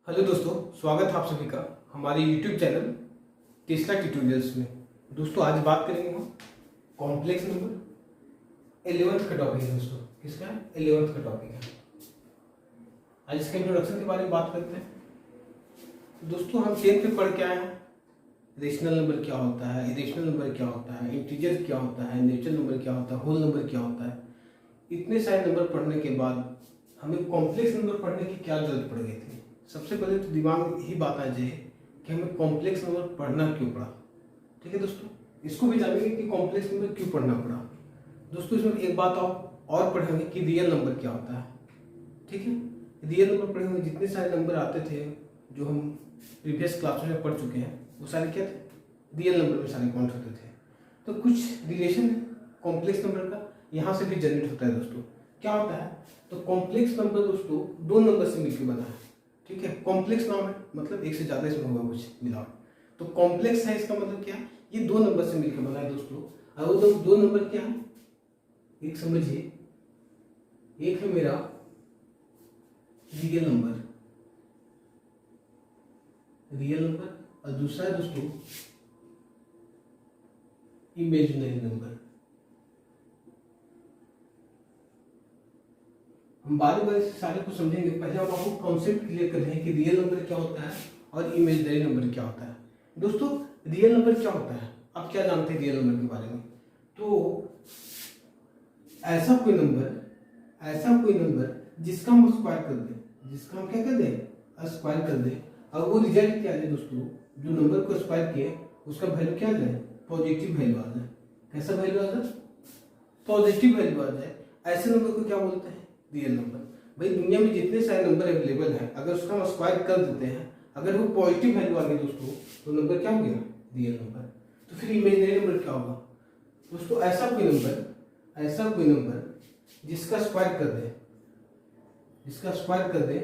Hello दोस्तों, स्वागत है आप सभी का हमारे YouTube चैनल टेस्ला ट्यूटोरियल्स में। दोस्तों आज बात करेंगे हम कॉम्प्लेक्स नंबर 11th का टॉपिक है। दोस्तों किसका है? 11th का टॉपिक है। आज इसके इंट्रोडक्शन के बारे में बात करते हैं। दोस्तों हम 10th में पढ़ के आए हैं रेशनल नंबर क्या होता है, इरेशनल नंबर क्या होता है, इंटीजर क्या होता है, नेचुरल नंबर क्या होता है, होल नंबर क्या होता है। इतने सारे नंबर पढ़ने के बाद हमें कॉम्प्लेक्स नंबर पढ़ने की क्या जरूरत पड़ गई थी। सबसे पहले तो दिमाग में यही बात आ जाए कि हमें कॉम्प्लेक्स नंबर पढ़ना क्यों पड़ा। ठीक है दोस्तों, इसको भी जानेंगे कि कॉम्प्लेक्स नंबर क्यों पढ़ना पड़ा। दोस्तों इसमें एक बात और पढ़ेंगे कि रियल नंबर क्या होता है। ठीक है, रियल नंबर पढ़ेंगे। जितने सारे नंबर आते थे जो हम प्रीवियस क्लास में पढ़ चुके हैं वो सारे क्या थे? रियल नंबर में सारे काउंट होते थे। तो कुछ रिलेशन कॉम्प्लेक्स नंबर का यहाँ से भी जनरेट होता है। दोस्तों क्या होता है? तो कॉम्प्लेक्स नंबर दोस्तों दो नंबर से मिलकर बना है। ठीक है, कॉम्प्लेक्स नाम है मतलब एक से ज्यादा इसमें होगा कुछ मिलावट। तो कॉम्प्लेक्स है इसका मतलब क्या है? ये दो नंबर से मिलकर बना है दोस्तों। और वो दो नंबर क्या है? एक समझिए, एक है मेरा रियल नंबर और दूसरा है दोस्तों इमेजिनरी नंबर। हम बारी बारी से सारे को समझेंगे। पहले हम आपको कॉन्सेप्ट क्लियर कर रहे हैं कि रियल नंबर क्या होता है और इमेजिनरी नंबर क्या होता है। दोस्तों रियल नंबर क्या होता है? आप क्या जानते हैं रियल नंबर के बारे में? तो ऐसा कोई नंबर जिसका हम स्क्वायर कर दें, जिसका हम क्या कर दें? स्क्वायर कर दें, और वो रिजल्ट क्या है दोस्तों? जो नंबर को स्क्वायर किए उसका वैल्यू क्या आ जाए? पॉजिटिव वैल्यू आ जाए। कैसा वैल्यू आ जाए? पॉजिटिव वैल्यू आ जाए। ऐसे नंबर को क्या बोलते हैं? Real number. भाई दुनिया में जितने सारे नंबर अवेलेबल हैं, अगर उसका हम स्क्वायर कर देते हैं, अगर वो पॉजिटिव वैल्यू आ गई दोस्तों, तो नंबर क्या हो गया? Real number. तो फिर इमेजिनरी नंबर क्या होगा दोस्तों? ऐसा कोई नंबर जिसका स्क्वायर कर दे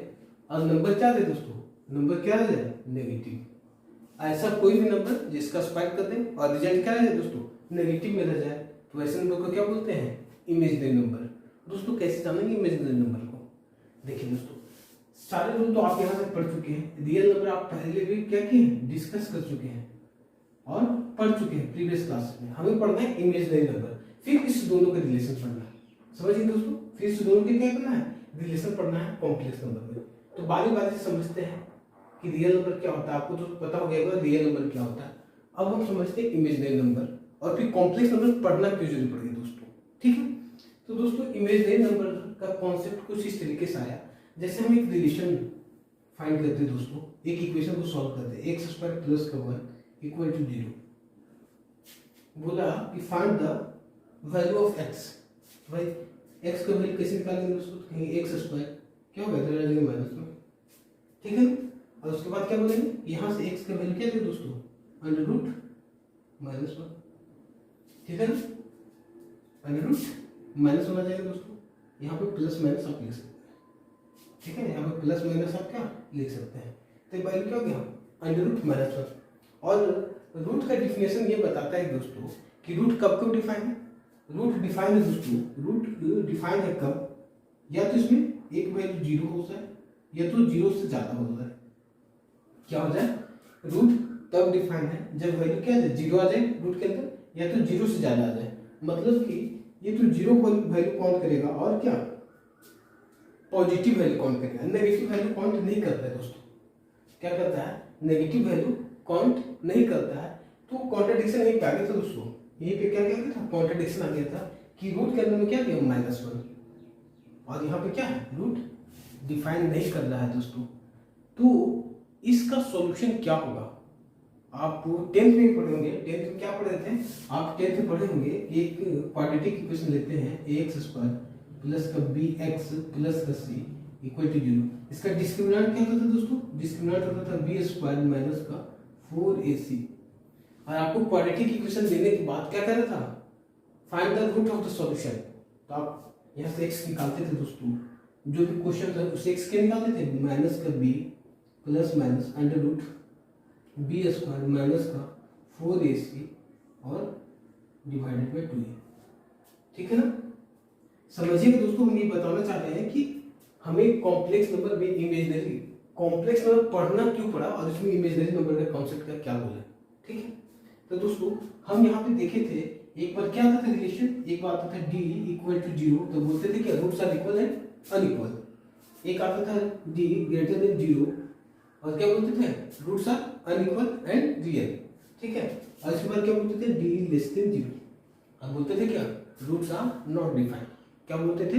और नंबर क्या दे दोस्तों? नंबर क्या आ जाए? नेगेटिव। ऐसा कोई भी नंबर जिसका स्क्वायर कर दे और रिजल्ट क्या आ जाए दोस्तों? नेगेटिव में रह जाए, तो ऐसे नंबर को क्या बोलते हैं? Imaginary number. दोस्तों कैसे जानेंगे इमेजिनरी नंबर को? देखिए दोस्तों, सारे रूल तो आप यहाँ से पढ़ चुके हैं। रियल नंबर आप पहले भी क्या किए हैं? डिस्कस कर चुके हैं और पढ़ चुके हैं प्रीवियस क्लास में। हमें पढ़ना है इमेजिनरी नंबर, फिर इस दोनों का रिलेशन पढ़ना है। समझिए दोस्तों, फिर इस दोनों के क्या करना है? रिलेशन पढ़ना है कॉम्प्लेक्स नंबर में। तो बारी बारी से समझते हैं कि रियल नंबर क्या होता है। आपको तो पता हो गया रियल नंबर क्या होता है। अब हम समझते हैं इमेजिनरी नंबर और फिर कॉम्प्लेक्स नंबर पढ़ना क्यों जरूरी पड़ गया दोस्तों। ठीक है, तो दोस्तों इमेजिनरी नंबर का कॉन्सेप्ट कुछ इस तरीके से आया। जैसे हम एक रिलेशन फाइंड करते हैं दोस्तों, एक इक्वेशन को सॉल्व करते हैं। एक्स स्क्वायर प्लस का 1 इक्वल टू 0। बोला कि find the value of x. भाई एक्स का वैल्यू कैसे निकालेंगे दोस्तों? कहेंगे एक्स स्क्वायर क्या होगा? इधर आ जाएगा माइनस में। ठीक है, और उसके बाद क्या बोलेंगे? यहाँ से एक्स का वैल्यू क्या है दोस्तों? Under root -1। ठीक है ना, अंडर रूट -1 आ जाएगा दोस्तों। यहाँ पे प्लस माइनस आप लिख सकते हैं। ठीक है, यहाँ पे प्लस माइनस आप क्या लिख सकते हैं? तो वैल्यू क्या हो गया? Under root -1। और रूट का डिफिनेशन ये बताता है दोस्तों कि रूट कब कब डिफाइन है। रूट डिफाइन है दोस्तों, रूट डिफाइन है कब? या तो इसमें एक वैल्यू 0 हो जाए या तो 0 से ज्यादा हो जाए। क्या हो जाए? रूट तब डिफाइन है जब वैल्यू क्या है? 0 आ जाए रूट के अंदर, या तो 0 से ज्यादा आ जाए। मतलब कि ये तो 0 वैल्यू काउंट करेगा और क्या पॉजिटिव वैल्यू काउंट करेगा। नेगेटिव वैल्यू काउंट नहीं करता है दोस्तों। क्या करता है? नेगेटिव वैल्यू काउंट नहीं करता है। तो कॉन्ट्रडिक्शन यहीं पे आ गया था दोस्तों। यहीं पे क्या गया था? कॉन्ट्रडिक्शन आ गया था कि रूट के अंदर में क्या गया? -1 और यहाँ पे क्या है? रूट डिफाइन नहीं कर रहा है दोस्तों। तो इसका सॉल्यूशन क्या होगा? आप 10th में पढ़े होंगे। 10th में क्या पढ़े थे आप? 10th में पढ़े होंगे एक क्वाड्रेटिक इक्वेशन लेते हैं ax स्क्वायर प्लस का bx प्लस का c इक्वल टू 0। इसका डिस्क्रिमिनेंट क्या होता था दोस्तों? डिस्क्रिमिनेंट होता था b स्क्वायर माइनस का 4ac। और आपको क्वाड्रेटिक इक्वेशन देने के बाद क्या कर रहा था? Find the root of the solution. तो आप यहाँ से x निकालते थे दोस्तों। जो भी क्वेश्चन था उसे x के निकालते थे, माइनस का b plus minus under root B square minus का 4ac और डिवाइडेड बाई 2a। ठीक है ना, समझिए दोस्तों। हम ये बताना चाहते हैं कि हमें कॉम्प्लेक्स नंबर में इमेजिनरी कॉम्प्लेक्स नंबर पढ़ना क्यों पड़ा और इसमें इमेजिनरी नंबर का कॉन्सेप्ट का क्या रोल है। ठीक है, तो दोस्तों हम यहाँ पे देखे थे एक बार क्या आता था रिलेशन, एक बार आता था d इक्वल टू 0, तो बोलते थे क्या roots are equal and unequal. एक आता था d ग्रेटर देन 0 और क्या बोलते थे roots are unequal and real. ठीक है, और इसके बाद क्या बोलते थे d लेस देन 0, अब बोलते थे क्या रूट्स आर नॉट डिफाइंड। क्या बोलते थे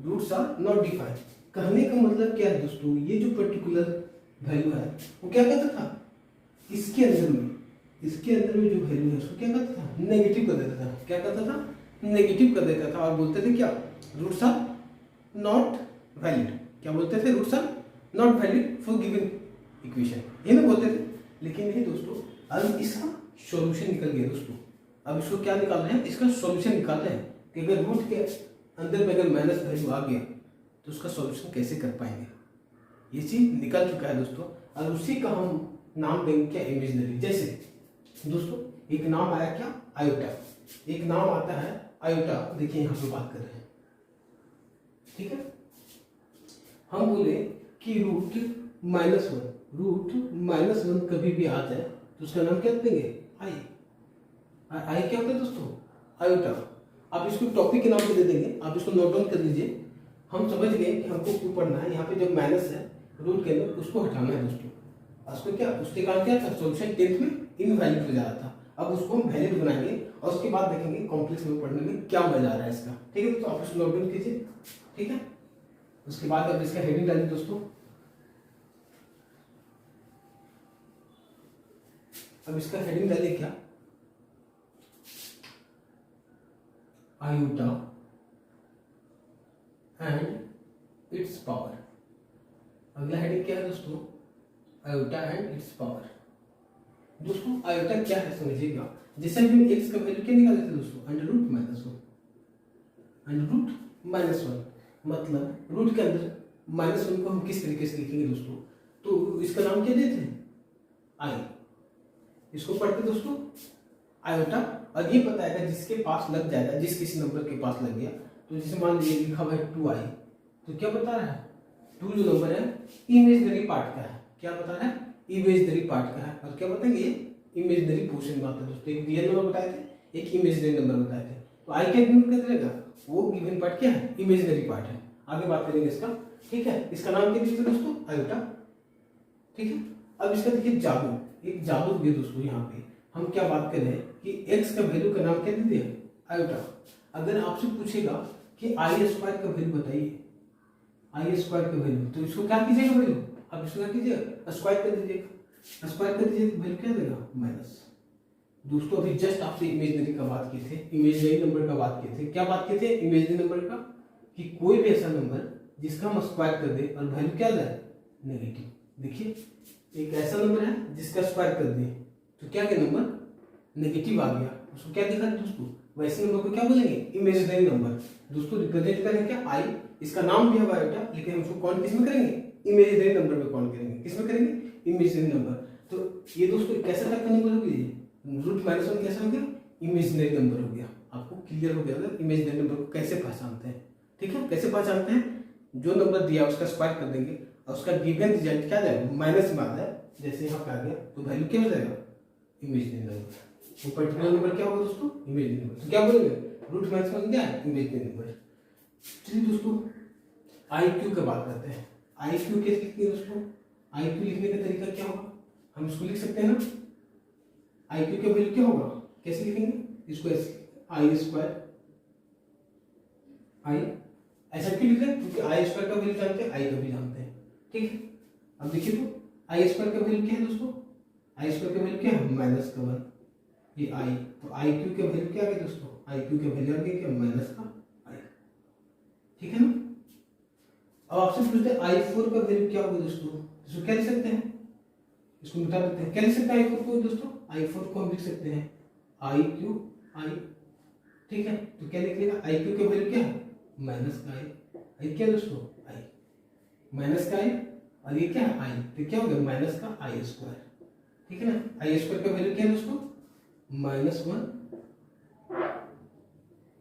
रूट्स आर नॉट डिफाइंड। कहने का मतलब क्या है दोस्तों, ये जो पर्टिकुलर वैल्यू है वो क्या कहता था, इसके अंदर में जो वैल्यू है उसको क्या कहता था नेगेटिव कर देता था। क्या कहता था नेगेटिव कर देता था और बोलते थे क्या रूट्स आर नॉट वैलिड। क्या बोलते थे roots are not valid for given equation, ये ना बोलते थे। लेकिन नहीं दोस्तों, अब इसका सॉल्यूशन निकल गया दोस्तों। अब इसको क्या निकाल रहे हैं, इसका सॉल्यूशन निकाल रहे हैं कि अगर रूट के अंदर में अगर माइनस वैल्यू आ गया तो उसका सॉल्यूशन कैसे कर पाएंगे। ये चीज निकल चुका है दोस्तों, और उसी का हम नाम देंगे क्या इमेजिनरी। जैसे दोस्तों एक नाम आया क्या आयोटा, एक नाम आता है आयोटा। देखिए यहाँ पे बात कर रहे हैं, ठीक है। हम बोले कि रूट माइनस वन कभी भी आ जाए तो उसका नाम क्या देंगे आई। आई क्या होता है दोस्तों आयोटा। आप इसको टॉपिक के नाम पे दे देंगे, आप इसको नोट डाउन कर लीजिए। हम समझ गए कि हमको क्यों पढ़ना है। यहाँ पे जब माइनस है रूट के अंदर उसको हटाना है दोस्तों। उसको क्या उसके कारण क्या था सॉल्यूशन 10th में इनवैलिड हो जा रहा था, अब उसको हम वैलिड बनाएंगे और उसके बाद देखेंगे कॉम्प्लेक्स में पढ़ने में क्या मजा आ रहा है इसका। ठीक है, तो आप इसको नोट डाउन कीजिए। ठीक है, उसके बाद अब इसका हेडिंग डालिए दोस्तों। अब इसका हेडिंग डालिए क्या आयोटा एंड इट्स पावर। अगला हेडिंग क्या है दोस्तों आयोटा एंड इट्स पावर। दोस्तों आयोटा क्या है समझिएगा। जैसे हम x का वैल्यू क्या निकाले थे दोस्तों अंडर रूट माइनस वन, मतलब रूट के अंदर -1 को हम किस तरीके से लिखेंगे दोस्तों, तो इसका नाम क्या देते हैं आई। इसको पढ़ते दोस्तों आयोटा, और ये पता है जिसके पास लग जाएगा, जिस किसी नंबर के पास लग गया, तो जैसे मान लीजिए लिखा हुआ है 2i, तो क्या बता रहा है 2 जो नंबर है इमेजिनरी पार्ट का है। क्या बता रहा है इमेजिनरी पार्ट का है, और क्या बताएंगे ये इमेजिनरी पोर्शन बात है दोस्तों। एक रियल नंबर बताए थे, एक इमेजिनरी नंबर बताए थे, तो आई क्या डिनोट कर देगा वो गिवन पार्ट क्या है इमेजिनरी पार्ट है। आगे बात करेंगे इसका। ठीक है, इसका नाम क्या दीजिए दोस्तों आयोटा। ठीक है, अब इसका देखिए जादू, एक जादू दिए दोस्तों। यहाँ पे हम क्या बात कर रहे हैं कि x का वैल्यू का नाम क्या दे दिया आयोटा। अगर आपसे पूछेगा कि आई स्क्वायर का वैल्यू बताइए, आई स्क्वायर का वैल्यू, तो इसको क्या कीजिएगा वैल्यू, अब इसको क्या कीजिएगा स्क्वायर कर दीजिएगा। स्क्वायर कर दीजिएगा वैल्यू क्या देगा माइनस। दोस्तों अभी जस्ट आपसे इमेजिनरी का बात किए थे, इमेजिनरी नंबर का बात किए थे। क्या बात किए थे इमेजिनरी नंबर का, कि कोई भी ऐसा नंबर जिसका हम स्क्वायर कर दे और वैल्यू क्या जाए नेगेटिव। देखिए एक ऐसा नंबर है जिसका स्क्वायर कर दे तो क्या क्या नंबर नेगेटिव आ गया, उसको क्या दिखा दोस्तों वैसे नंबर को क्या बोलेंगे इमेजिनरी नंबर। दोस्तों रिप्रेजेंट करें क्या आई, इसका नाम भी है आयोटा, लेकिन हम उसको कौन किस में करेंगे इमेजिनरी नंबर में कौन करेंगे, किस में करेंगे इमेजिनरी नंबर। तो ये दोस्तों कैसा टाइप का नंबर हो गया रूट -1 कैसा हो गया इमेजिनरी नंबर हो गया। आपको क्लियर हो गया इमेजिनरी नंबर को कैसे पहचानते हैं। ठीक है, कैसे पहचानते हैं, जो नंबर दिया उसका स्क्वायर कर देंगे और उसका गिवन रिजल्ट क्या जाएगा माइनस में आता है, जैसे यहाँ पे आ गया तो वैल्यू क्या हो जाएगा इमेजिनरी नंबर। वो पर्टिकुलर नंबर क्या होगा दोस्तों इमेजिनरी नंबर। तो क्या बोलेंगे रूट -1 क्या है इमेजिनरी नंबर। चलिए दोस्तों आई क्यू की बात करते हैं। आई क्यू कैसे लिखते हैं दोस्तों, आई क्यू लिखने का तरीका क्या होगा, हम इसको लिख सकते हैं ना आई क्यू का वैल्यू क्या होगा, कैसे लिखेंगे इसको आई स्क्वायर आई, ऐसा क्यों लिख रहे हैं क्योंकि आई स्क्वायर का वैल्यू जानते हैं, आई का भी जानते हैं। ठीक है, अब देखिए तो आई स्क्वायर का वैल्यू क्या है दोस्तों, आई स्क्वायर का वैल्यू क्या है -1, ये आई, तो आई क्यू का वैल्यू क्या आ गया दोस्तों, आई क्यू का वैल्यू आ गया क्या -का आई। ठीक है ना, अब आपसे पूछते हैं आई 4 का वैल्यू क्या होगा दोस्तों, इसको क्या लिख सकते हैं, इसको मिटा देते हैं। क्या लिख सकते हैं आई 4 को दोस्तों, आई 4 को हम लिख सकते हैं आई क्यू आई। ठीक है, तो क्या लिख लेगा आई क्यू का वैल्यू क्या है -का आई क्या दोस्तों आई -का आई, और ये क्या है आई, तो क्या हो गया -का आई स्क्वायर। ठीक है ना, आई स्क्वायर का वैल्यू क्या है दोस्तों -1,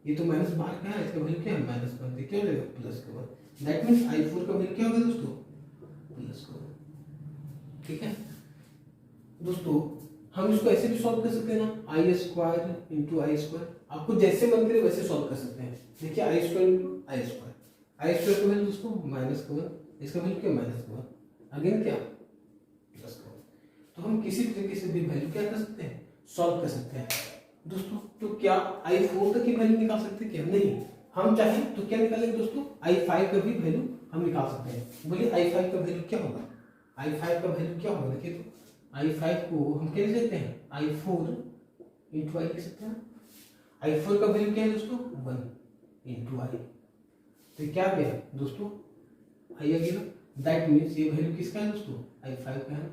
ये तो माइनस बाहर का है, इसका वैल्यू क्या है -1, तो क्या हो जाएगा +1। दैट मींस आई 4 का वैल्यू क्या होगा दोस्तों +1। ठीक है दोस्तों, हम इसको ऐसे भी सॉल्व कर सकते हैं ना, आई स्क्वायर इंटू आई स्क्वायर, आपको जैसे मन करे वैसे सॉल्व कर सकते हैं। देखिए आई स्क्वायर इंटू आई स्क्वायर, आई स्क्वायर का वैल्यू दोस्तों माइनस का 1, इसका वैल्यू क्या माइनस का 1, अगेन क्या प्लस का 1। तो हम किसी तरीके से भी वैल्यू क्या कर सकते हैं, सॉल्व कर सकते हैं दोस्तों। तो क्या i4 तक की वैल्यू निकाल सकते हैं क्या, नहीं, हम चाहे तो क्या निकालेंगे दोस्तों, i5 का भी वैल्यू हम निकाल सकते हैं। बोलिए i5 का वैल्यू क्या होगा, i5 का वैल्यू क्या होगा, देखिए तो i5 को हम क्या लिख सकते हैं, i4 इंटू आई लिख सकते हैं। i4 का वैल्यू क्या है दोस्तों 1 इंटू आई, तो क्या गया दोस्तों आई आ गया, दैट मीन्स ये वैल्यू किसका है दोस्तों, i5 का है।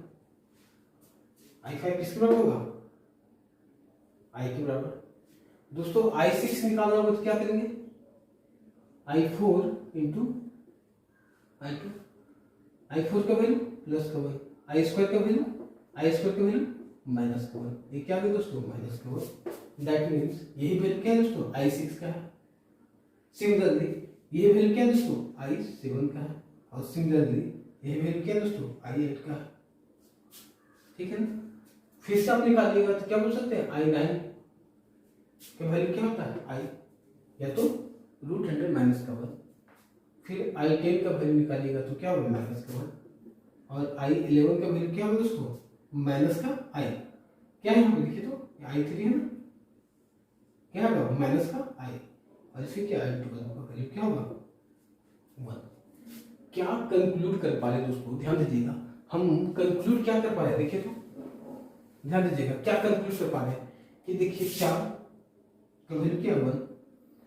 i5 किसके बराबर होगा, i के बराबर। दोस्तों i6 निकालना होगा तो क्या करेंगे, i4 इंटू i2, i4 का वैल्यू प्लस का 1, आई स्क्वायर का वैल्यू माइनस का 1, ये क्या है दोस्तों माइनस का 1, दैट मीन्स यही वैल्यू क्या है दोस्तों i6 का है। सिमिलरली ये वैल्यू क्या है दोस्तों i7 का है, और सिमिलरली यही वैल्यू क्या है दोस्तों i8 का है, ठीक है ना। फिर से आप निकालिएगा तो क्या बोल सकते हैं i9 का वैल्यू क्या होता है i, या तो √100 माइनस का 1, फिर i10 का वैल्यू निकालिएगा तो क्या होगा माइनस का 1, और i11 का वैल्यू क्या होगा दोस्तों माइनस का i, क्या है यहाँ लिखिए तो i3 है ना, क्या होगा माइनस का i, और फिर क्या i12 का वैल्यू क्या होगा 1। क्या कंक्लूड कर पा रहे दोस्तों, ध्यान दीजिएगा, हम कंक्लूड क्या कर पा रहे हैं, देखिए तो ध्यान दीजिएगा क्या कंक्लूड कर पा रहे हैं कि देखिए 4 का वैल्यू क्या है 1,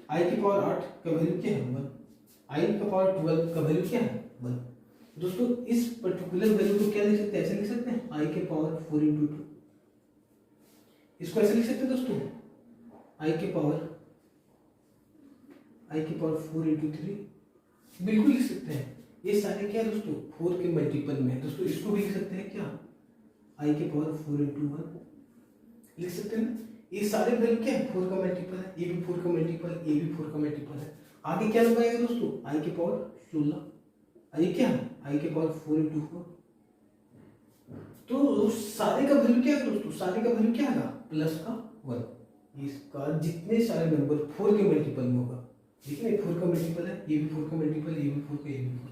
आई की पावर 8 का वैल्यू क्या है 1, आई का पावर 12 का वैल्यू क्या है 1। दोस्तों इस पर्टिकुलर वैल्यू को क्या लिख सकते हैं, ऐसे लिख सकते हैं आई के पावर 4 इंटू 2, इसको ऐसे लिख सकते हैं दोस्तों आई के पावर 4 इंटू 3, बिल्कुल लिख सकते हैं। ये सारे क्या है दोस्तों 4 के मल्टीपल में है दोस्तों, इसको भी लिख सकते हैं क्या आई के पावर 4 इंटू 1 लिख सकते हैं ना। ये सारे वैल्यू क्या है 4 का मल्टीपल है, ये भी 4 का मल्टीपल, ये भी 4 का मल्टीपल है। आगे क्या नंबर आएगा दोस्तों आई के पावर 16, ये क्या है आई के पावर 4 इंटू 4, तो सारे का वैल्यू क्या है दोस्तों, सारे का वैल्यू क्या आएगा प्लस का 1। इसका जितने सारे नंबर 4 के मल्टीपल में होगा, ठीक है 4 का मल्टीपल है, ये भी 4 का मल्टीपल, ये भी 4 का, ये भी 4 का,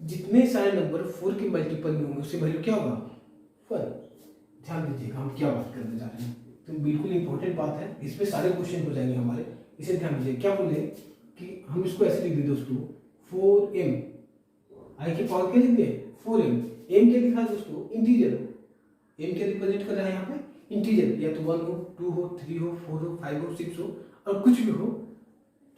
जितने सारे नंबर 4 के मल्टीपल में होंगे उससे वैल्यू क्या होगा 1। ध्यान दीजिएगा हम क्या बात करने जा रहे हैं, तो बिल्कुल इंपॉर्टेंट बात है, इसमें सारे क्वेश्चन हो जाएंगे हमारे, इसे ध्यान दीजिए। क्या बोले कि हम इसको ऐसे लिख दें दोस्तों 4m, आई की पावर क्या लिख दिए 4m, m क्या लिखा है दोस्तों इंटीजर, m क्या रिप्रेजेंट कर रहा है यहाँ पे इंटीजर, या तो 1 हो 2 हो 3 हो 4 हो 5 हो 6 हो और कुछ भी हो,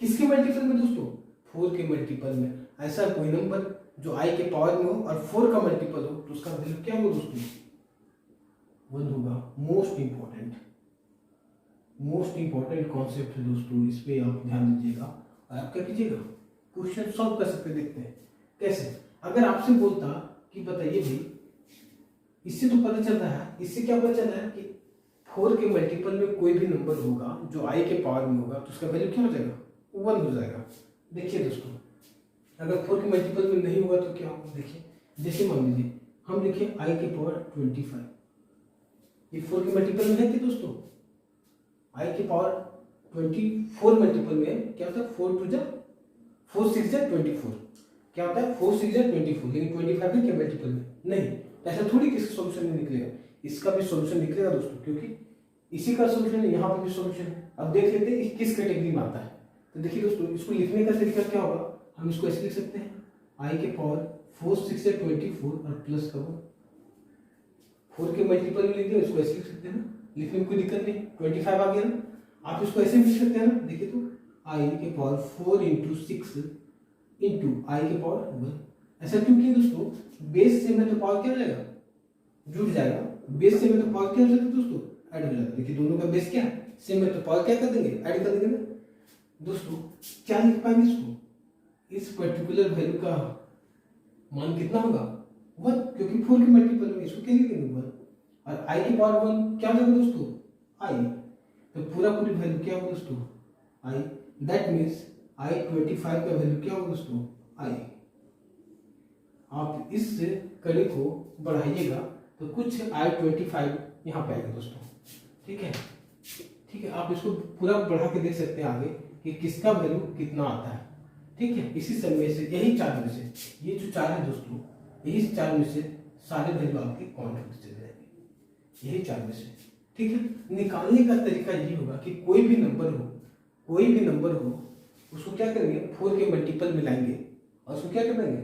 किसके मल्टीपल में दोस्तों 4 के मल्टीपल में। ऐसा कोई नंबर जो i के पावर में हो और 4 का मल्टीपल हो तो उसका वैल्यू क्या होगा दोस्तों 1 होगा। मोस्ट इंपॉर्टेंट कॉन्सेप्ट है दोस्तों, इस पे आप ध्यान दीजिएगा और आप क्या कीजिएगा क्वेश्चन सॉल्व कर सकते, देखते हैं कैसे। अगर आपसे बोलता कि बताइए भाई, इससे तो पता चल रहा है, इससे क्या पता चल रहा है कि 4 के मल्टीपल में कोई भी नंबर होगा जो i के पावर में होगा तो उसका वैल्यू क्या हो जाएगा 1 हो जाएगा। देखिए दोस्तों अगर 4 के मल्टीपल में नहीं होगा तो क्या होगा, देखिए जैसे मान लीजिए हम लिखे i के पावर 25, ये 4 के मल्टीपल में है कि दोस्तों i के पावर 24 मल्टीपल में क्या होता है 4 2 जा 4 6 जा 24, क्या होता है 4 6 जा 24, लेकिन 25 है क्या मल्टीपल में नहीं, ऐसा थोड़ी कि इसका सॉल्यूशन नहीं निकलेगा, इसका भी सॉल्यूशन निकलेगा दोस्तों, क्योंकि इसी का सॉल्यूशन है, यहाँ पर भी सॉल्यूशन है। अब देख लेते हैं किस कैटेगरी में आता है। तो देखिए दोस्तों इसको लिखने का तरीका क्या होगा, हम इसको ऐसे लिख सकते हैं i के पावर 4 6 से 24 और प्लस का 4 के मल्टीपल में लिख दिया, इसको ऐसे लिख सकते हैं ना, लिखने में कोई दिक्कत नहीं, 25 आ गया ना। आप इसको ऐसे भी लिख सकते हैं ना, देखिए तो i के पावर 4 इंटू 6 इंटू आई के पावर 1। ऐसा क्यों किया दोस्तों, बेस से में तो पावर क्या हो जाएगा जुड़ जाएगा, बेस से में तो पावर क्या हो जाता है दोस्तों ऐड हो जाएगा। देखिए दोनों का बेस क्या है सेम है तो पावर क्या कर देंगे ऐड कर देंगे ना दोस्तों। क्या लिख पाएंगे इसको, इस पर्टिकुलर वैल्यू का मान कितना होगा 1, क्योंकि 4 के मल्टीपल में इसको क्या लिख देंगे 1, और i की पावर 1 क्या हो जाएगा दोस्तों i, तो पूरी वैल्यू क्या होगा दोस्तों i, दैट मीन्स i25 का वैल्यू क्या होगा दोस्तों i। आप इस कड़ी को बढ़ाइएगा तो कुछ I25 यहाँ पे आएगा दोस्तों। ठीक है, ठीक है, आप इसको पूरा बढ़ा के देख सकते हैं आगे कि किसका वैल्यू कितना आता है। ठीक है, इसी समय से यही चार में से, ये जो चार है दोस्तों, यही चार में से सारे वैल्यू आपके काउंट होते चले जाएंगे, यही चार में से। ठीक है, निकालने का तरीका ये होगा कि कोई भी नंबर हो उसको क्या करेंगे, 4 के मल्टीपल मिलाएंगे और उसको क्या करेंगे,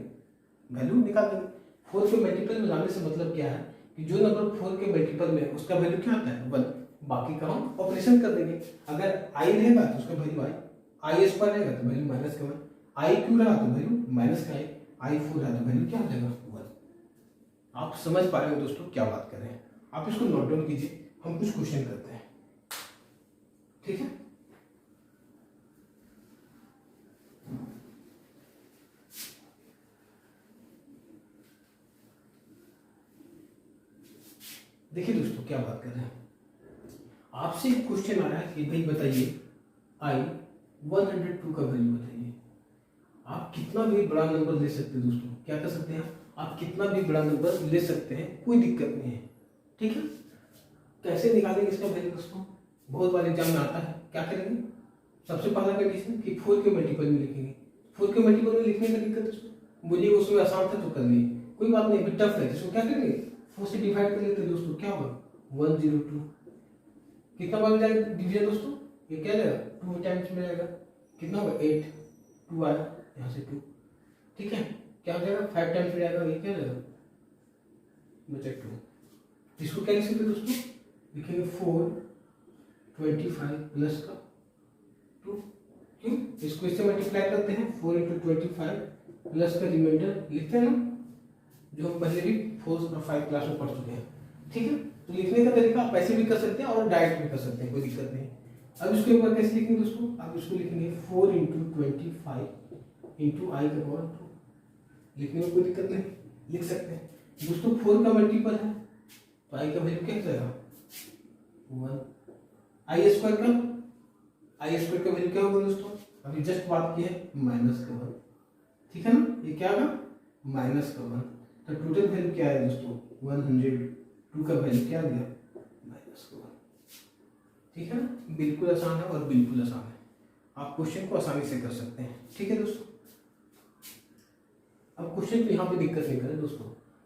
वैल्यू निकाल देंगे। 4 के मल्टीपल मिलाने से मतलब क्या है कि जो नंबर 4 के मल्टीपल में उसका वैल्यू क्या आता है, 1। बाकी का हम ऑपरेशन कर देंगे। अगर i रहेगा तो उसका वैल्यू i स्क्वायर रहेगा तो वैल्यू माइनस का 1, i क्यू रहा तो वैल्यू माइनस का i 4 रहा तो वैल्यू क्या हो जाएगा, 1। आप समझ पा रहे हो दोस्तों क्या बात कर रहे हैं। आप इसको नोट डाउन कीजिए, हम कुछ क्वेश्चन करते हैं। ठीक है, देखिए दोस्तों क्या बात कर रहे हैं। आपसे एक क्वेश्चन आ रहा है कि भाई बताइए i 102 का वैल्यू बताइए। आप कितना भी बड़ा नंबर ले सकते हैं दोस्तों, क्या कर सकते हैं आप कितना भी बड़ा नंबर ले सकते हैं, कोई दिक्कत नहीं है। ठीक है, कैसे निकालेंगे इसका वैल्यू दोस्तों, बहुत बार एग्जाम में आता है। क्या करेंगे, सबसे पहला कंडीशन कि 4 के मल्टीपल में लिखेंगे। 4 के मल्टीपल में लिखने का दिक्कत दोस्तों, बोलिए उसमें आसान था तो कर लिए, कोई बात नहीं, अभी टफ है, इसको क्या करेंगे 4 से डिवाइड कर लेते हैं दोस्तों, क्या होगा 102। कितना बार जाएगा डिवीजन दोस्तों, ये क्या जाएगा 2 टाइम्स में जाएगा, कितना होगा 8, 2 आया यहाँ से 2। ठीक है, क्या हो जाएगा 5 टाइम्स में जाएगा, ये क्या जाएगा बचा 2। इसको क्या लिख सकते दोस्तों, लिखेंगे 425 प्लस का 2। क्यों, इसको इससे मल्टीप्लाई करते हैं, 4 × 25 प्लस का रिमाइंडर लिखते हैं ना, जो हम पहले भी 4 और 5 क्लास में पढ़ चुके हैं। ठीक है, तो लिखने का तरीका आप ऐसे भी कर सकते हैं और डायरेक्ट भी कर सकते हैं, कोई दिक्कत नहीं। अब इसको एक बार कैसे लिखेंगे दोस्तों, आप इसको लिखेंगे 4 × 25 × i का पावर 2। लिखने में कोई दिक्कत नहीं, लिख सकते हैं दोस्तों। 4 का मल्टीपल है तो i का वैल्यू क्या जाएगा 1। i स्क्वायर का वैल्यू क्या होगा दोस्तों, अभी जस्ट बात की है माइनस का 1। ठीक है ना, ये क्या होगा माइनस का 1। तो टोटल वैल्यू क्या है दोस्तों 102 का वैल्यू क्या आ गया माइनस का 1। ठीक है ना, बिल्कुल आसान है और बिल्कुल आसान है, आप क्वेश्चन को आसानी से कर सकते हैं। ठीक है दोस्तों, अब क्वेश्चन पे यहाँ पे दिक्कत नहीं करें दोस्तों।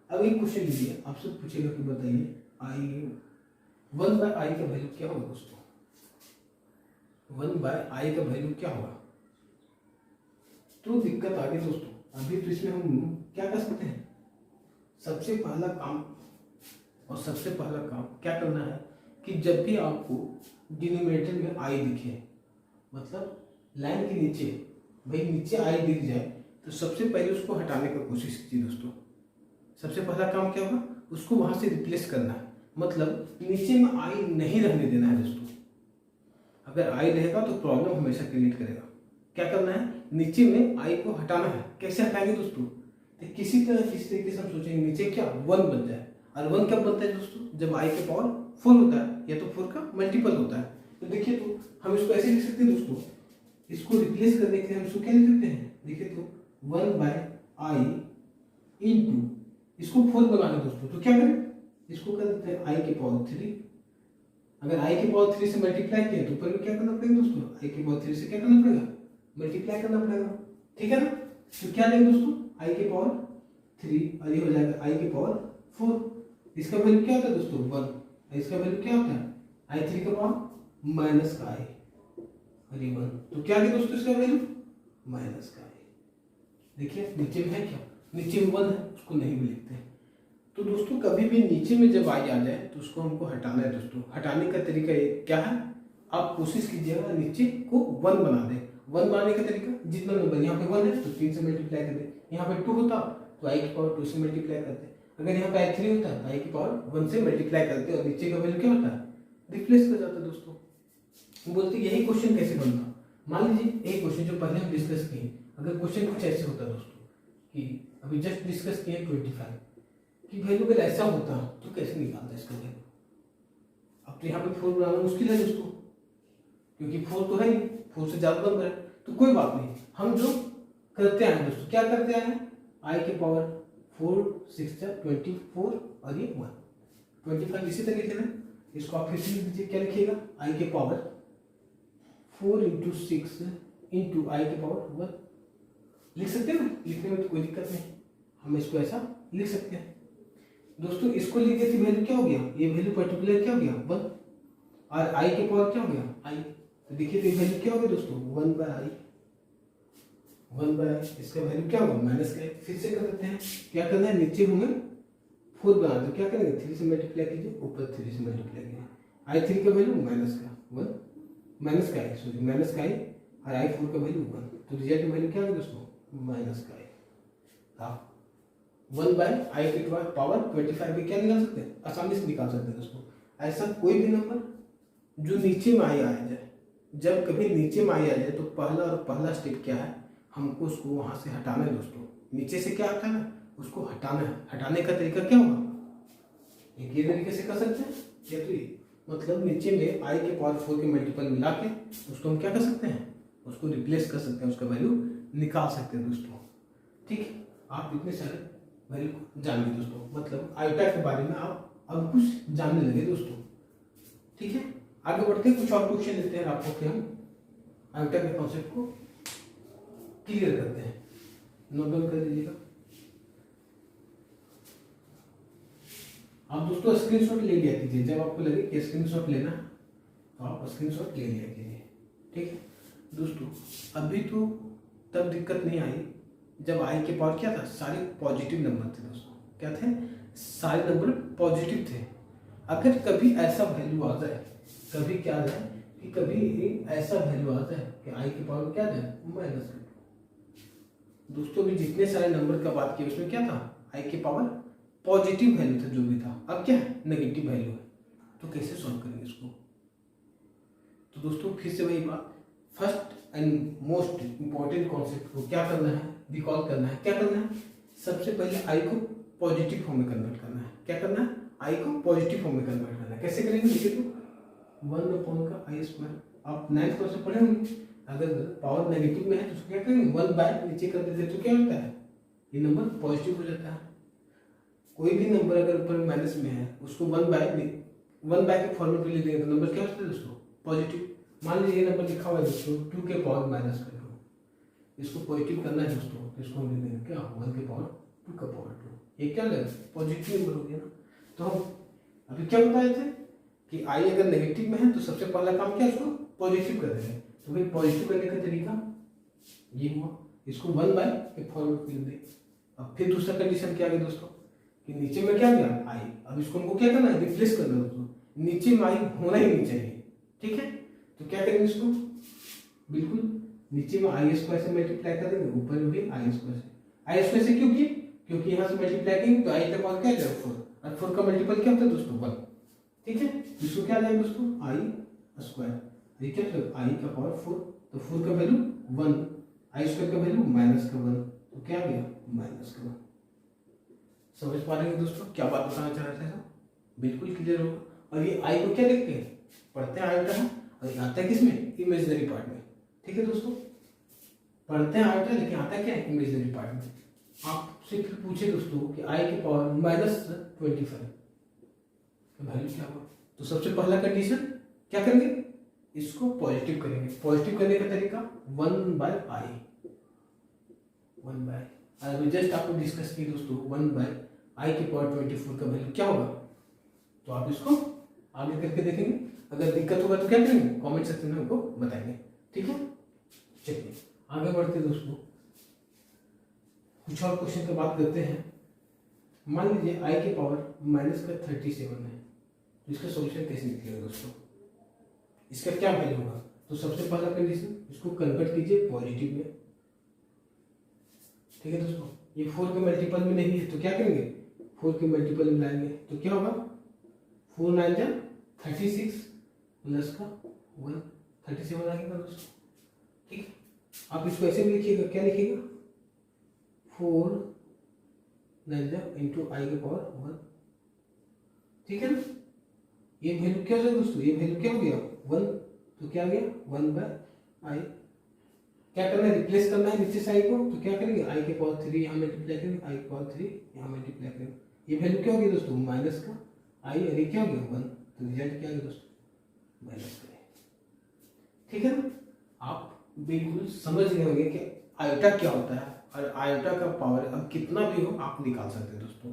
अब एक क्वेश्चन लीजिए, आपसे पूछेगा कि बताइए i 1/i का वैल्यू क्या होगा दोस्तों, 1/i का वैल्यू क्या होगा। तो दिक्कत आ गई दोस्तों। अभी तो इसमें हम क्या कर सकते हैं, सबसे पहला काम क्या करना है कि जब भी आपको डिनोमिनेटर में i दिखे, मतलब लाइन के नीचे, भाई नीचे i दिख जाए तो सबसे पहले उसको हटाने का कोशिश कीजिए दोस्तों। सबसे पहला काम क्या होगा, उसको वहां से रिप्लेस करना है, मतलब नीचे में i नहीं रहने देना है दोस्तों। अगर i रहेगा तो प्रॉब्लम हमेशा क्रिएट करेगा। क्या करना है, नीचे में i को हटाना है। कैसे हटाएंगे दोस्तों, तो किसी तरीके से हम सोचेंगे नीचे क्या 1 बन जाए। और 1 कब बनता है दोस्तों, जब i के पावर 4 होता है या तो 4 का मल्टीपल होता है। तो देखिए, तो हम इसको ऐसे लिख सकते हैं दोस्तों, इसको रिप्लेस करने के लिए हम इसको क्या लिख सकते हैं, देखिए तो 1/i इंटू, इसको 4 बनाना दोस्तों, तो क्या करें, इसको कर देते हैं i के पावर 3। अगर i के पावर 3 से मल्टीप्लाई किया तो ऊपर में क्या करना पड़ेगा दोस्तों, i के पावर 3 से क्या करना पड़ेगा, मल्टीप्लाई करना पड़ेगा। ठीक है ना, तो क्या लेंगे दोस्तों i के पावर 3 और ये हो जाएगा i के पावर 4। इसका वैल्यू क्या होता है दोस्तों 1, इसका वैल्यू क्या होता है i3 का पावर माइनस का i और ये 1। तो क्या है दोस्तों इसका वैल्यू माइनस का i। देखिए नीचे में है क्या, नीचे में 1 है, उसको नहीं भी लिखते हैं। तो दोस्तों कभी भी नीचे में जब i आ जाए तो उसको हमको हटाना है दोस्तों। हटाने का तरीका ये क्या है, आप कोशिश कीजिएगा नीचे को 1 बना दें। 1 बनाने का तरीका, जितना नंबर यहाँ पे 1 है तो 3 से मल्टीप्लाई कर दें, यहाँ पे 2 होता तो i की पावर 2 से मल्टीप्लाई करते, अगर यहाँ पे i3 होता है तो i की पावर 1 से मल्टीप्लाई करते और नीचे का वैल्यू क्या होता है रिप्लेस कर जाता है दोस्तों। बोलते यही क्वेश्चन कैसे बनता, मान लीजिए यही क्वेश्चन जो पहले हम डिस्कस किए, अगर क्वेश्चन कुछ ऐसे होता दोस्तों कि अभी जस्ट डिस्कस किए 25 कि वैल्यू अगर ऐसा होता तो कैसे निकालता इसका वैल्यू। अब तो यहाँ पे 4 बनाना मुश्किल है दोस्तों, क्योंकि 4 तो है ही, 4 से ज़्यादा नंबर है। तो कोई बात नहीं, हम जो करते हैं दोस्तों, क्या करते हैं i के पावर 4 6 24 और ये 1 25 इसी तरह लिखना है। इसको आप फिर से लिख दीजिए, क्या लिखिएगा आई के पावर 4 इंटू 6 इंटू आई के पावर 1 लिख सकते हैं ना, लिखने में तो कोई दिक्कत नहीं, हम इसको ऐसा लिख सकते हैं। दोस्तों इसको लिख देते वैल्यू क्या हो गया, ये वैल्यू पर्टिकुलर क्या हो गया 1 और आई के पावर क्या हो गया आई, तो देखिए तो वैल्यू क्या हो गया दोस्तों 1/i, 1/i इसका वैल्यू क्या होगा माइनस का। फिर से कर देते हैं, क्या करना है नीचे हमें 4 बना दो, क्या करेंगे 3 से मल्टीप्लाई कीजिए, ऊपर 3 से मल्टीप्लाई कीजिए, i3 का वैल्यू माइनस का 1 माइनस का i सॉरी माइनस का i और i4 का वैल्यू 1, तो रिजल्ट वैल्यू क्या है दोस्तों माइनस का i। आप 1/i की पावर 25 भी क्या निकाल सकते हैं, आसानी से निकाल सकते हैं दोस्तों। ऐसा कोई भी नंबर जो नीचे में आई आ जाए, जब कभी नीचे में आई आ जाए तो पहला स्टेप क्या है, हमको उसको वहां से हटाना है दोस्तों। नीचे से क्या आता है उसको हटाना है, हटाने का तरीका क्या होगा, एक ये तरीके से कर सकते हैं या तो ये, मतलब नीचे में आई के पावर 4 के मल्टीपल मिला के उसको हम क्या कर सकते हैं, उसको रिप्लेस कर सकते हैं, उसका वैल्यू निकाल सकते हैं दोस्तों। ठीक है, आप इतने सारे वैल्यू को जान गए दोस्तों, मतलब आयोटा के बारे में आप अब कुछ जानने लगे दोस्तों। ठीक है, आगे बढ़ते हैं, कुछ और क्वेश्चन लेते हैं आपको कि हम आयोटा के कॉन्सेप्ट को क्लियर करते हैं। नोट डाउन कर लीजिएगा आप दोस्तों, स्क्रीनशॉट ले लिया कीजिए, जब आपको लगे कि स्क्रीनशॉट लेना है तो आप स्क्रीनशॉट ले लिया कीजिए। ठीक है दोस्तों, अभी तो तब दिक्कत नहीं आई जब आई के पावर क्या था, सारे पॉजिटिव नंबर थे दोस्तों, क्या थे सारे नंबर पॉजिटिव थे। अगर कभी ऐसा वैल्यू आ जाए, कभी क्या आ जाए कि कभी ऐसा वैल्यू आ जाए कि आई की पावर क्या जाए -2, दोस्तों भी जितने सारे नंबर का बात किया उसमें क्या था आई की पावर पॉजिटिव वैल्यू था, जो भी था, अब क्या है नेगेटिव वैल्यू है, तो कैसे सॉल्व करेंगे इसको। तो दोस्तों फिर से वही बात, first and most important concept को क्या करना है, रिकॉल करना है। क्या करना है, सबसे पहले आई को पॉजिटिव फॉर्म में कन्वर्ट करना है। क्या करना है, आई को पॉजिटिव फॉर्म में कन्वर्ट करना है। कैसे करेंगे, देखिए तो 1/i², आप 9th क्लास में पढ़े होंगे, अगर पावर नेगेटिव में है तो उसको क्या करेंगे 1 नीचे कर देते तो क्या होता है, ये नंबर पॉजिटिव हो जाता है। कोई भी नंबर अगर ऊपर माइनस में है उसको 1 के फॉर्मेट में ले देंगे तो नंबर क्या होता है दोस्तों पॉजिटिव। मान लीजिए ये नंबर लिखा हुआ है दोस्तों 2 के पावर -2, इसको पॉजिटिव करना है दोस्तों, तो इसको हम लिख देंगे क्या 1 के पावर 2 का पावर 2, ये क्या लगा पॉजिटिव नंबर हो गया ना। तो हम अभी क्या बताए थे कि आई अगर नेगेटिव में है तो सबसे पहला काम क्या, उसको पॉजिटिव कर देंगे। तो भाई पॉजिटिव करने का तरीका ये हुआ, इसको 1 के फॉर्मेट में लिख दें। अब फिर दूसरा कंडीशन क्या है दोस्तों कि नीचे में क्या गया आई, अब इसको हमको क्या करना है रिप्लेस करना है दोस्तों, नीचे में आई होना ही नहीं चाहिए। ठीक है, तो क्या करेंगे इसको, बिल्कुल नीचे में आई स्क्वायर से मल्टीप्लाई कर देंगे, ऊपर में भी आई स्क्वायर से। आई स्क्वायर से क्यों किए, क्योंकि यहाँ से मल्टीप्लाई करेंगे तो आई का पावर क्या जाएगा 4, और 4 का मल्टीपल क्या होता है दोस्तों 1। ठीक है, इसको क्या जाएगा दोस्तों आई स्क्वायर, ये क्या आई का पावर 4, तो 4 का वैल्यू 1, आई स्क्वायर का वैल्यू -1, तो क्या गया -1। समझ पा रहे हैं दोस्तों क्या बात बताना चाह रहे थे, बिल्कुल क्लियर होगा। और ये आई को क्या लिखते हैं, पढ़ते हैं आयोटा है और आता है किसमें इमेजिनरी पार्ट में। ठीक है दोस्तों, पढ़ते हैं आयोटा लेकिन आता क्या है इमेजिनरी पार्ट में। आपसे फिर पूछे दोस्तों कि आई के पावर -25 वैल्यू क्या होगा, तो सबसे पहला कंडीशन क्या करेंगे, इसको पॉजिटिव करेंगे। पॉजिटिव करने का तरीका 1/i, अभी जस्ट आपको डिस्कस की दोस्तों 1/i की पावर 24 का वैल्यू क्या होगा, तो आप इसको आगे करके देखेंगे। अगर दिक्कत होगा तो क्या करेंगे कमेंट सेक्शन में हमको बताएंगे। ठीक है, चलिए आगे बढ़ते दोस्तों, कुछ और क्वेश्चन की बात करते हैं। मान लीजिए आई की पावर -37 है, तो इसका सॉल्यूशन कैसे निकलेगा दोस्तों, इसका क्या वैल्यू होगा। तो सबसे पहला कंडीशन, इसको कन्वर्ट कीजिए पॉजिटिव में। ठीक है दोस्तों, ये 4 के मल्टीपल में नहीं है तो क्या करेंगे 4 के मल्टीपल में लाएंगे, तो क्या होगा 4 9 जा 36 प्लस का 1 37 आ गया दोस्तों। ठीक है, आप इसको ऐसे भी लिखिएगा, क्या लिखिएगा 4 9 जा इंटू आई के पावर 1। ठीक है ना, ये वैल्यू क्या है दोस्तों, ये वैल्यू क्या हो गया 1, तो क्या आ गया 1/i। क्या करना है, रिप्लेस करना है नीचे से आई को, तो क्या करेंगे आई के पावर 3 यहाँ मल्टीप्लाई करेंगे, आई के पावर 3 यहाँ मल्टीप्लाई करेंगे, ये वैल्यू क्या होगी दोस्तों माइनस का आई और ये क्या हो गया 1, तो रिजल्ट क्या होगा दोस्तों माइनस का। ठीक है ना, आप बिल्कुल समझ गए होंगे कि आयोटा क्या होता है और आयोटा का पावर अब कितना भी हो आप निकाल सकते हैं दोस्तों।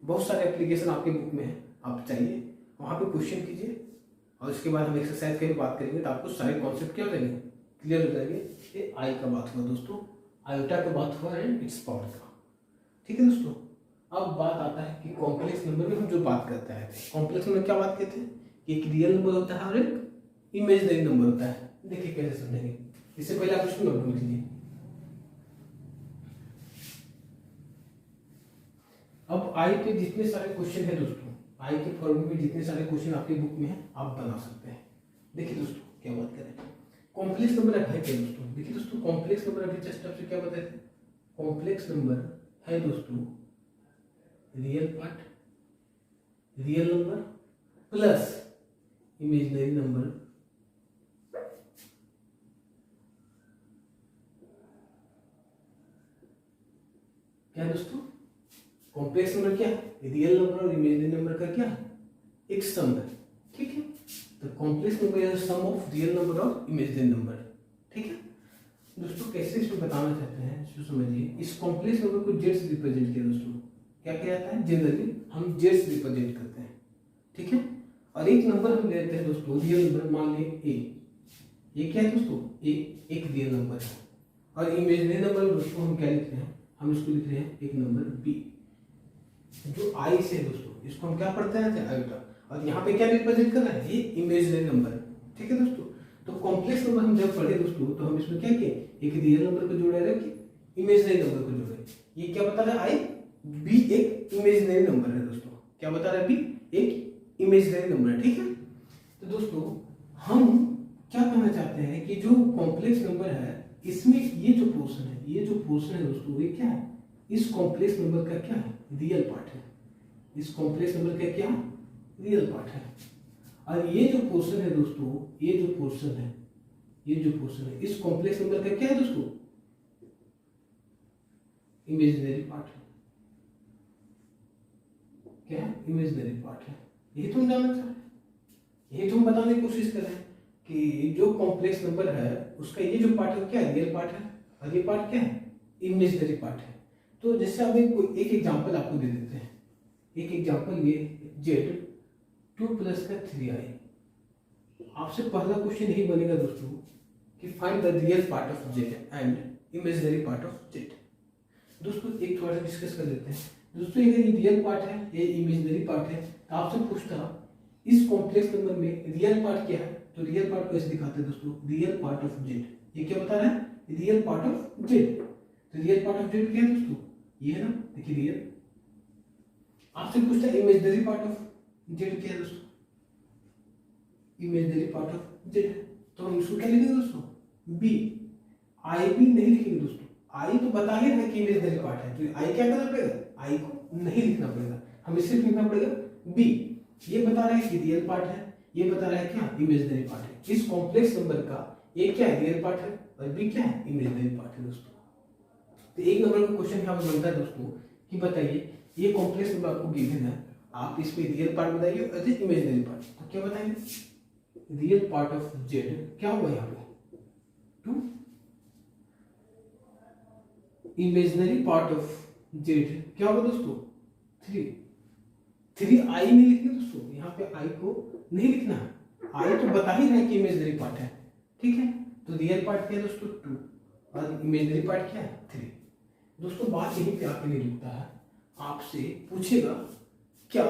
बहुत सारे एप्लीकेशन आपके बुक में है, आप चाहिए वहाँ पे क्वेश्चन कीजिए और उसके बाद हम एक्सरसाइज की बात करेंगे तो आपको सारे कॉन्सेप्ट क्या हो जाएंगे, क्लियर हो जाएंगे। ये आई का बात हुआ दोस्तों, आयोटा का बात हुआ एंड इट्स पावर का। ठीक है दोस्तों, अब बात आता है कि कॉम्प्लेक्स नंबर में हम जो बात करते हैं, कॉम्प्लेक्स नंबर क्या बात कहते हैं कि एक रियल नंबर होता है और एक इमेजिनरी नंबर होता है। देखिए कैसे समझेंगे, इससे पहले आप इसको नोट लिख लीजिए। अब आई के जितने सारे क्वेश्चन है दोस्तों, आई के फॉर्मूले में जितने सारे क्वेश्चन आपके बुक में है आप बना सकते हैं। देखिए दोस्तों क्या बात करें, कॉम्प्लेक्स नंबर है क्या दोस्तों, देखिए दोस्तों कॉम्प्लेक्स नंबर अभी जस्ट आपसे क्या बताए थे, कॉम्प्लेक्स नंबर है दोस्तों real part, real number plus imaginary number. क्या दोस्तों, कॉम्प्लेक्स नंबर क्या है, रियल नंबर और इमेजिनरी नंबर का क्या एक सम है। ठीक है, तो complex number is sum of real number और इमेजिनरी नंबर। ठीक है दोस्तों, कैसे इसमें बताना चाहते हैं इसको समझिए। इस कॉम्प्लेक्स नंबर को जेड से रिप्रेजेंट किया दोस्तों, क्या किया जाता है, जनरली हम जेड से रिप्रेजेंट करते हैं। ठीक है, और एक नंबर हम लेते हैं दोस्तों रियल नंबर, मान लिया ए, ये क्या है दोस्तों ए एक रियल नंबर है, और इमेजिनरी नंबर दोस्तों हम क्या लिख रहे हैं, हम इसको लिख रहे हैं एक नंबर बी जो आई से दोस्तों, इसको हम क्या पढ़ते हैं आयोटा, और यहाँ पे क्या रिप्रेजेंट कर रहा है ये इमेजिनरी नंबर। ठीक है दोस्तों, तो कॉम्प्लेक्स नंबर हम जब पढ़े दोस्तों तो हम इसमें क्या किए, एक रियल नंबर को जोड़े रहे कि इमेजिनरी नंबर को जोड़े। ये क्या बता रहा है आई बी एक इमेजिनरी नंबर है दोस्तों, क्या बता रहा है बी एक इमेजिनरी नंबर है। ठीक है, तो दोस्तों हम क्या कहना चाहते हैं कि जो कॉम्प्लेक्स नंबर है इसमें ये जो पोर्शन है, ये जो पोर्शन है दोस्तों ये क्या है, इस कॉम्प्लेक्स नंबर का क्या है रियल पार्ट है, इस कॉम्प्लेक्स नंबर का क्या रियल पार्ट है। और ये जो पोर्शन है दोस्तों, ये जो पोर्शन है, ये जो पोर्शन है इस कॉम्प्लेक्स नंबर का क्या है दोस्तों इमेजिनरी पार्ट है। क्या है, इमेजिनरी पार्ट है। यही तो हम जानना चाह रहे हैं, यही तो हम बताने की कोशिश कर रहे हैं कि जो कॉम्प्लेक्स नंबर है उसका ये जो पार्ट है क्या है रियल पार्ट है, और ये पार्ट क्या है इमेजिनरी पार्ट है। तो जैसे अब एक एग्जांपल आपको दे देते हैं, एक एग्जांपल ये जेड 2 प्लस का 3i। आपसे पहला क्वेश्चन यही बनेगा दोस्तों कि find the real part of Z and imaginary part of Z. दोस्तों एक थोड़ा सा डिस्कस कर लेते हैं दोस्तों, ये रियल पार्ट है ये इमेजिनरी पार्ट है, तो आपसे पूछता इस कॉम्प्लेक्स नंबर में रियल पार्ट क्या है, तो रियल पार्ट को ऐसे दिखाते हैं दोस्तों रियल पार्ट ऑफ जेड। ये क्या बता रहा है रियल पार्ट ऑफ जेड, तो रियल पार्ट ऑफ जेड क्या है दोस्तों ये है ना, देखिए रियल। आपसे पूछता है इमेजिनरी पार्ट ऑफ जेड क्या है दोस्तों, इमेजिनरी पार्ट ऑफ जेड, तो हम इसको क्या लिखेंगे दोस्तों बी। आई भी नहीं लिखेंगे दोस्तों, आई तो बता ही रहा है कि इमेजिनरी पार्ट है, तो आई क्या करना पड़ेगा, आई को नहीं लिखना पड़ेगा, हमें सिर्फ लिखना पड़ेगा बी। ये बता रहा है कि रियल पार्ट है, ये बता रहा है क्या इमेजिनरी पार्ट है। इस कॉम्प्लेक्स नंबर का ये क्या है रियल पार्ट है और बी क्या है इमेजिनरी पार्ट है दोस्तों। तो एक नंबर का क्वेश्चन यहाँ पे बनता है दोस्तों कि बताइए ये कॉम्प्लेक्स नंबर आपको गिवन है, आप इसमें रियल पार्ट बताइए और इमेजिनरी पार्ट, तो क्या बताएंगे रियल पार्ट ऑफ जेड क्या होगा यहाँ पे 2, इमेजिनरी पार्ट ऑफ जेड क्या होगा दोस्तों 3। 3 आई नहीं लिखना दोस्तों, यहाँ पे आई को नहीं लिखना है, आई तो बता ही रहा है कि इमेजिनरी पार्ट है। ठीक है, तो रियल पार्ट क्या है दोस्तों 2 और इमेजिनरी पार्ट क्या है 3। दोस्तों बात यहीं पे आके नहीं रुकता है, आपसे पूछेगा क्या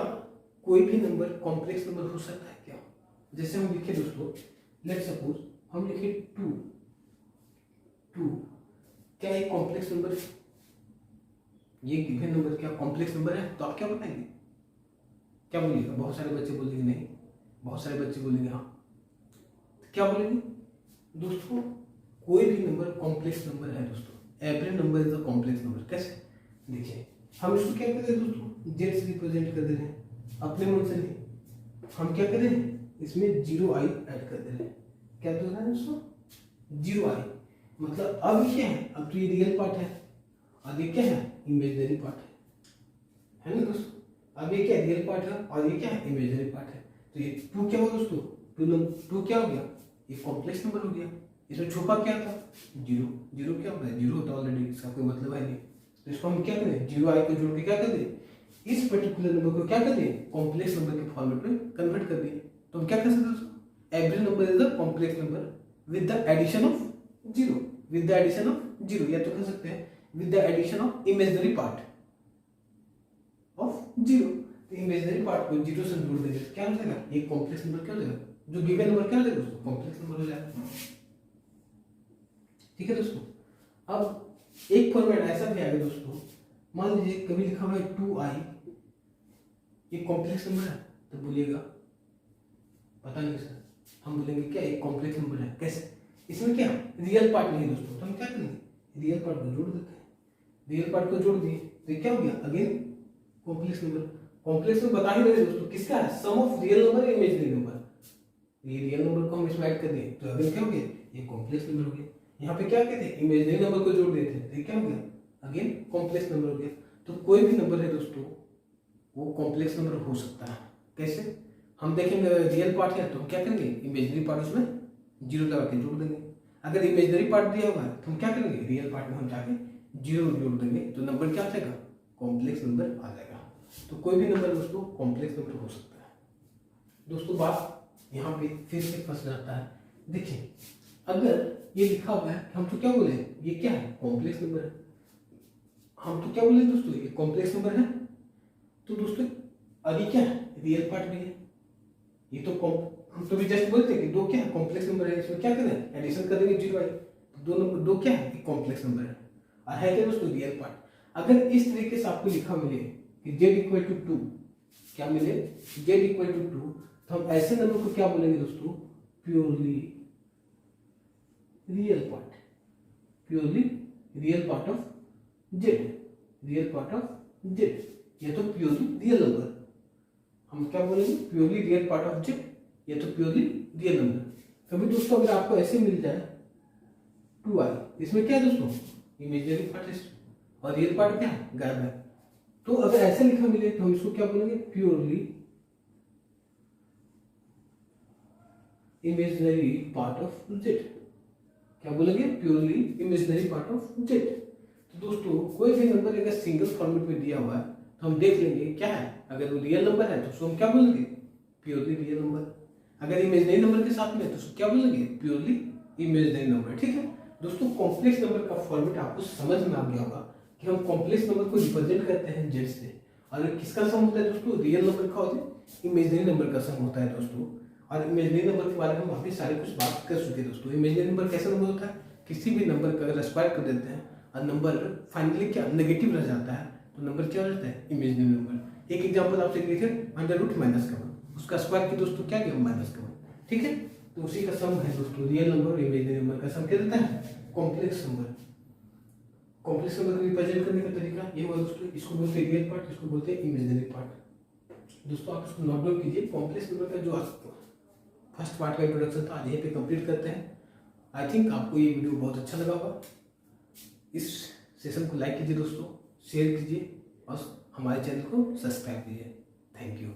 कोई भी नंबर कॉम्प्लेक्स नंबर हो सकता है क्या। जैसे हम लिखे दोस्तों लेट सपोज हम लिखे 2 क्या एक कॉम्प्लेक्स नंबर है, ये गिवन नंबर क्या कॉम्प्लेक्स नंबर है, तो आप क्या बताएंगे, क्या बोलिएगा। बहुत सारे बच्चे बोलेंगे नहीं, बहुत सारे बच्चे बोलेंगे हाँ, तो क्या बोलेंगे दोस्तों कोई भी नंबर कॉम्प्लेक्स नंबर है दोस्तों, every number is a complex number. कैसे, देखिए हम इसको क्या कर रहे हैं दोस्तों जेड से रिप्रेजेंट कर दे रहे हैं, अपने मन से नहीं, हम क्या कर रहे हैं इसमें 0i ऐड कर दे रहे हैं। क्या दे रहे हैं दोस्तों 0i, मतलब अब ये क्या है, अब तो ये रियल पार्ट है और ये क्या है, इमेजिनरी पार्ट है ना दोस्तों। अब ये क्या रियल पार्ट है और ये क्या है, इमेजिनरी पार्ट है। तो ये 2 क्या हुआ दोस्तों, 2 क्या हो गया, ये कॉम्प्लेक्स नंबर हो गया। इसमें छुपा क्या था, 0। 0 क्या होता है, 0 होता है ऑलरेडी, इसका कोई मतलब है नहीं। तो इसको हम क्या करें, 0 आई को जोड़ के क्या कर दें, इस पर्टिकुलर नंबर को क्या कर दें, कॉम्प्लेक्स नंबर के फॉर्मेट में कन्वर्ट कर दिए। तो हम क्या कर सकते हैं दोस्तों, every number is a complex number with the addition of 0, with the addition of 0, या तो कह सकते हैं with the addition of imaginary part of 0। तो इमेजिनरी पार्ट को 0 से जोड़ देंगे क्या हो जाएगा, ये कॉम्प्लेक्स नंबर क्या हो जाएगा, जो गिवन नंबर क्या हो जाएगा दोस्तों, कॉम्प्लेक्स नंबर हो जाएगा। ठीक है दोस्तों। अब एक फॉर्मेट ऐसा भी आएगा दोस्तों, मान लीजिए कभी लिखा हुआ है 2i, ये कॉम्प्लेक्स नंबर है, तो बोलिएगा पता नहीं सर, हम बोलेंगे क्या एक कॉम्प्लेक्स नंबर है, कैसे, इसमें क्या रियल पार्ट नहीं है दोस्तों, तो हम क्या करेंगे, रियल पार्ट को जोड़ देते हैं। रियल पार्ट को जोड़ दिए तो क्या हो गया, again complex number. Complex number बता ही रहे दोस्तों किसका है, sum of real number imaginary number. ये रियल नंबर को हम इसमें ऐड कर दिए तो अगेन क्या हो गया, ये कॉम्प्लेक्स नंबर हो गया। यहाँ पे क्या कहते हैं, इमेजिनरी नंबर को जोड़ देते हैं तो क्या हो गया, अगेन कॉम्प्लेक्स नंबर हो गया। तो कोई भी नंबर है दोस्तों वो कॉम्प्लेक्स नंबर हो सकता है। कैसे, हम देखेंगे रियल पार्ट है तो हम क्या करेंगे, इमेजिनरी पार्ट उसमें 0 लगा के जोड़ देंगे। अगर इमेजिनरी पार्ट दिया हुआ है तो हम क्या करेंगे, रियल पार्ट में हम जाके 0 जोड़ देंगे, तो नंबर क्या आ जाएगा, कॉम्प्लेक्स नंबर आ जाएगा। तो कोई भी नंबर दोस्तों कॉम्प्लेक्स नंबर हो सकता है। दोस्तों बात यहाँ पे फिर से फंस जाता है। देखिए अगर ये लिखा हुआ है, हम तो क्या बोले, ये क्या है, कॉम्प्लेक्स नंबर है। हम तो क्या बोले दोस्तों, ये कॉम्प्लेक्स नंबर है। तो दोस्तों अभी क्या है, रियल पार्ट भी है। ये तो हम तो भी जस्ट बोलते हैं कि 2 क्या है, कॉम्प्लेक्स नंबर है। इसमें क्या करें, एडिशन कर देंगे 0 आई, तो 2 नंबर 2 क्या है, एक कॉम्प्लेक्स नंबर है। और है क्या दोस्तों, रियल पार्ट। अगर इस तरीके से आपको लिखा मिले कि z = 2, क्या मिले, z = 2, तो हम ऐसे नंबर को क्या बोलेंगे दोस्तों, purely real part, purely real part of z, real part of z। ये तो प्योरली रियल नंबर, हम क्या बोलेंगे, purely real part of z, ये तो प्योरली रियल नंबर। कभी दोस्तों अगर आपको ऐसे मिल जाए 2i, इसमें क्या है दोस्तों, इमेजिनरी पार्ट है और रियल पार्ट क्या है, गायब है। तो अगर ऐसे लिखा मिले तो हम इसको क्या बोलेंगे, purely imaginary part of z। क्या बोलेंगे, purely imaginary part of z। तो दोस्तों कोई भी नंबर अगर सिंगल फॉर्मेट में दिया हुआ है तो हम देख लेंगे क्या है, अगर वो रियल नंबर है तो उसको हम क्या बोलेंगे, प्योरली रियल नंबर। अगर इमेजिनरी नंबर के साथ में तो उसको क्या बोलेंगे, प्योरली इमेजिनरी नंबर। ठीक है दोस्तों, कॉम्प्लेक्स नंबर का फॉर्मेट आपको समझ में आ गया होगा कि हम कॉम्प्लेक्स नंबर को रिप्रेजेंट करते हैं z से। और किसका सम होता है दोस्तों, रियल नंबर का होता है, इमेजिनरी नंबर का सम होता है दोस्तों। और इमेजिनरी नंबर के बारे में हम अभी सारे कुछ बात कर चुके हैं दोस्तों। इमेजिनरी नंबर कैसा नंबर होता है, किसी भी नंबर का अगर स्क्वायर कर देते हैं और नंबर फाइनली क्या नेगेटिव रह जाता है तो नंबर क्या हो जाता है, इमेजिनरी नंबर। एक एग्जांपल आपसे दिए थे √-1, उसका स्क्वायर की दोस्तों क्या किया, -1। ठीक है, तो उसी का सम है दोस्तों, रियल नंबर और इमेजिनरी नंबर का सम क्या देता है, कॉम्प्लेक्स नंबर। कॉम्प्लेक्स नंबर को रिप्रेजेंट करने का तरीका ये हुआ दोस्तों, इसको बोलते हैं रियल पार्ट, इसको बोलते हैं इमेजिनरी पार्ट। दोस्तों आप इसको नोट डाउन कीजिए। कॉम्प्लेक्स नंबर का जो फर्स्ट पार्ट का इंट्रोडक्शन था आज यहीं पे कंप्लीट करते हैं। आई थिंक आपको ये वीडियो बहुत अच्छा लगा होगा। इस सेशन को लाइक कीजिए दोस्तों, शेयर कीजिए और हमारे चैनल को सब्सक्राइब कीजिए। Thank you.